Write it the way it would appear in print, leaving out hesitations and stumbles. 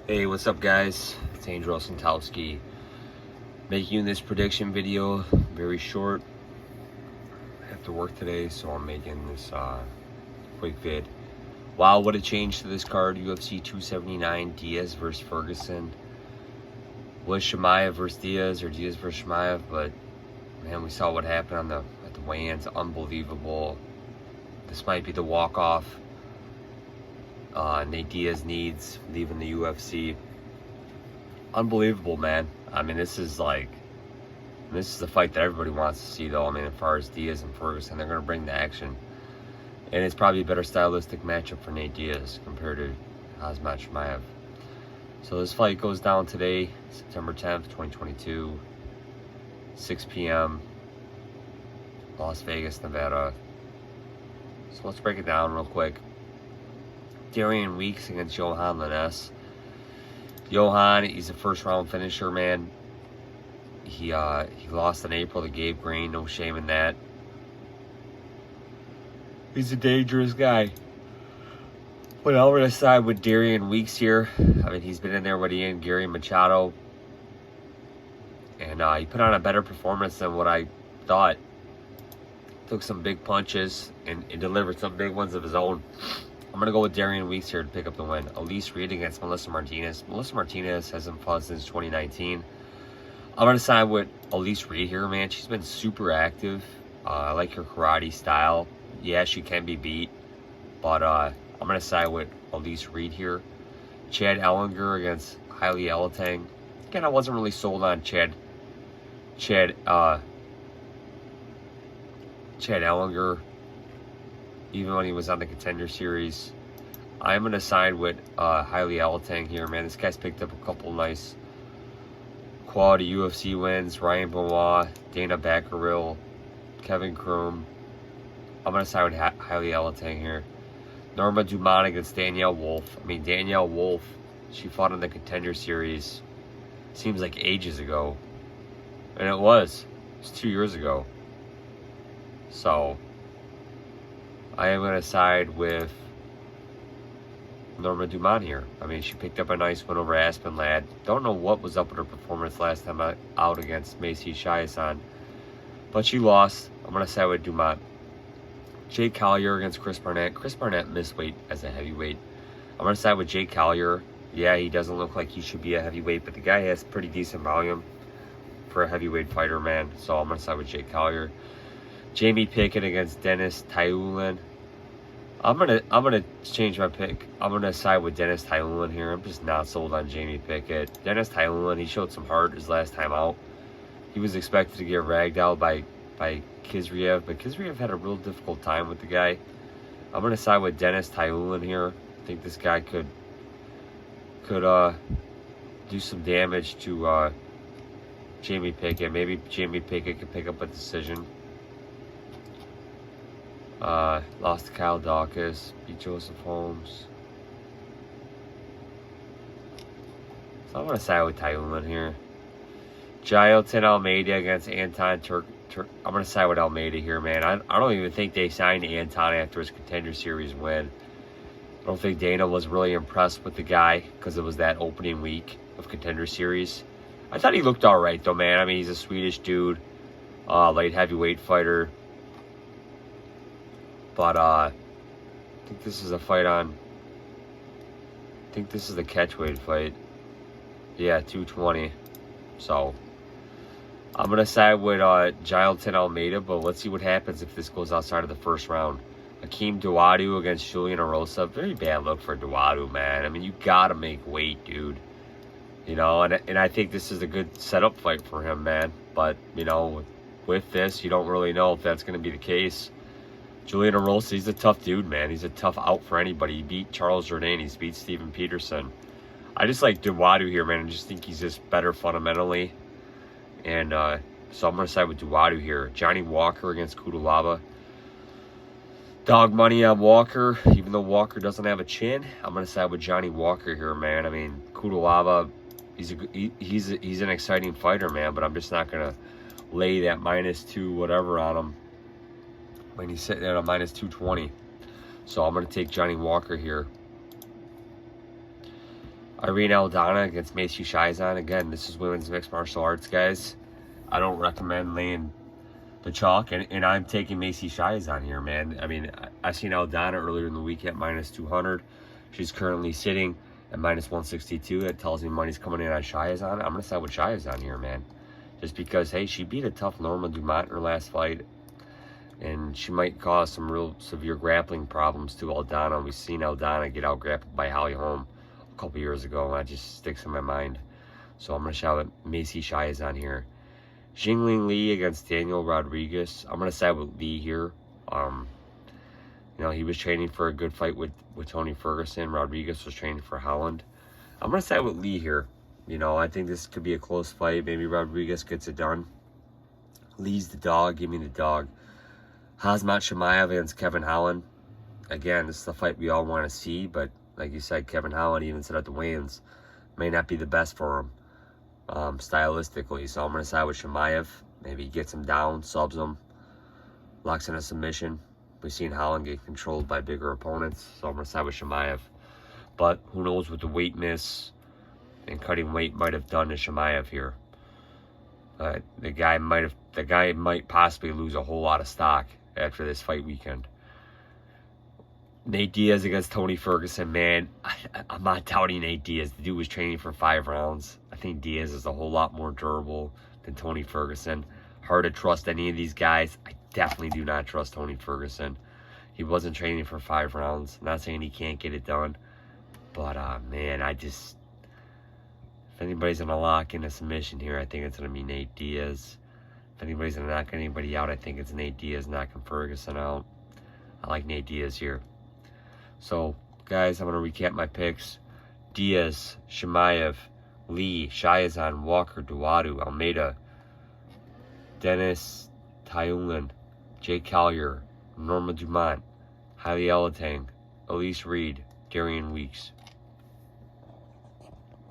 Hey, what's up, guys? It's Angel Santowski making this prediction video. Very short. I have to work today, so I'm making this quick vid. Wow, what a change to this card. UFC 279, Diaz versus Ferguson. Was Chimaev versus Diaz or Diaz versus Chimaev, but man, we saw what happened at the weigh-ins. Unbelievable. This might be the walk-off Nate Diaz needs leaving the UFC. Unbelievable, man. I mean, this is the fight that everybody wants to see, though. I mean, as far as Diaz and Ferguson, they're going to bring the action. And it's probably a better stylistic matchup for Nate Diaz compared to Khamzat Chimaev. So this fight goes down today, September 10th, 2022, 6 p.m., Las Vegas, Nevada. So let's break it down real quick. Darian Weeks against Johan Lines. Johan, he's a first-round finisher, man. He lost in April to Gabe Green. No shame in that. He's a dangerous guy. But I'm going to side with Darian Weeks here. I mean, he's been in there with Ian Gary Machado. And he put on a better performance than what I thought. Took some big punches and delivered some big ones of his own. I'm going to go with Darian Weeks here to pick up the win. Elise Reed against Melissa Martinez. Melissa Martinez hasn't fought since 2019. I'm going to side with Elise Reed here, man. She's been super active. I like her karate style. Yeah, she can be beat. But I'm going to side with Elise Reed here. Chad Ellinger against Hailey Alateng. Again, I wasn't really sold on Chad Ellinger, even when he was on the Contender Series. I'm going to side with Hailey Alateng here, man. This guy's picked up a couple nice quality UFC wins. Ryan Benoit, Dana Bakkeril, Kevin Kroom. I'm going to side with Hailey Alateng here. Norma Dumont against Danielle Wolf. I mean, Danielle Wolf, she fought in the Contender Series. Seems like ages ago. And it was 2 years ago. So I am going to side with Norma Dumont here. I mean, she picked up a nice win over Aspen Ladd. Don't know what was up with her performance last time out against Macy Chiasson, but she lost. I'm going to side with Dumont. Jake Collier against Chris Barnett. Chris Barnett missed weight as a heavyweight. I'm going to side with Jake Collier. Yeah, he doesn't look like he should be a heavyweight, but the guy has pretty decent volume for a heavyweight fighter, man. So I'm going to side with Jake Collier. Jamie Pickett against Dennis Tiuliulin. I'm gonna change my pick. I'm gonna side with Dennis Tiuliulin here. I'm just not sold on Jamie Pickett. Dennis Tiuliulin, he showed some heart his last time out. He was expected to get ragdolled by Chimaev, but Chimaev had a real difficult time with the guy. I'm gonna side with Dennis Tiuliulin here. I think this guy could do some damage to Jamie Pickett. Maybe Jamie Pickett could pick up a decision. Lost to Kyle Dawkins, beat Joseph Holmes. So I'm going to side with Tiuliulin here. Jailton Almeida against Anton Turk. I'm going to side with Almeida here, man. I don't even think they signed Anton after his Contender Series win. I don't think Dana was really impressed with the guy because it was that opening week of Contender Series. I thought he looked all right, though, man. I mean, he's a Swedish dude, light heavyweight fighter. But I think this is a fight on. I think this is the catchweight fight. Yeah, 220. So I'm gonna side with Jailton Almeida, but let's see what happens if this goes outside of the first round. Akeem Dawodu against Julian Erosa. Very bad look for Dawodu, man. I mean, you gotta make weight, dude. You know, and I think this is a good setup fight for him, man. But you know, with this, you don't really know if that's gonna be the case. Julian Erosa, he's a tough dude, man. He's a tough out for anybody. He beat Charles Jourdain. He's beat Steven Peterson. I just like Dawodu here, man. I just think he's just better fundamentally. And so I'm going to side with Dawodu here. Johnny Walker against Kudalaba. Dog money on Walker. Even though Walker doesn't have a chin, I'm going to side with Johnny Walker here, man. I mean, Kudalaba, he's an exciting fighter, man. But I'm just not going to lay that -2 whatever on him when he's sitting at a -220. So I'm going to take Johnny Walker here. Irene Aldana against Macy Chiasson. Again, this is women's mixed martial arts, guys. I don't recommend laying the chalk, and I'm taking Macy Chiasson here, man. I mean, I seen Aldana earlier in the week at -200. She's currently sitting at -162. That tells me money's coming in on Chiasson. I'm going to side with Chiasson here, man. Just because, hey, she beat a tough Norma Dumont in her last fight. And she might cause some real severe grappling problems to Aldana. We've seen Aldana get out grappled by Holly Holm a couple years ago, and that just sticks in my mind. So I'm going to shout at Macy Chiasson here. Jingling Lee against Daniel Rodriguez. I'm going to side with Lee here. You know, he was training for a good fight with Tony Ferguson. Rodriguez was training for Holland. I'm going to side with Lee here. You know, I think this could be a close fight. Maybe Rodriguez gets it done. Lee's the dog. Give me the dog. Khamzat Chimaev against Kevin Holland. Again, this is the fight we all want to see, but like you said, Kevin Holland even said at the weigh-ins, may not be the best for him stylistically. So I'm going to side with Chimaev. Maybe he gets him down, subs him, locks in a submission. We've seen Holland get controlled by bigger opponents, so I'm going to side with Chimaev. But who knows what the weight miss and cutting weight might have done to Chimaev here. The guy might possibly lose a whole lot of stock after this fight weekend. Nate Diaz against Tony Ferguson, man. I'm not doubting Nate Diaz. The dude was training for 5 rounds. I think Diaz is a whole lot more durable than Tony Ferguson. Hard to trust any of these guys. I definitely do not trust Tony Ferguson. He wasn't training for 5 rounds. I'm not saying he can't get it done. But, man, if anybody's going to lock in a submission here, I think it's going to be Nate Diaz. If anybody's going to knock anybody out, I think it's Nate Diaz knocking Ferguson out. I like Nate Diaz here. So, guys, I'm going to recap my picks. Diaz, Chimaev, Lee, Chiasson, Walker, Dawodu, Almeida, Dennis, Tiuliulin, Jake Collier, Norma Dumont, Hailey Alateng, Elise Reed, Darian Weeks.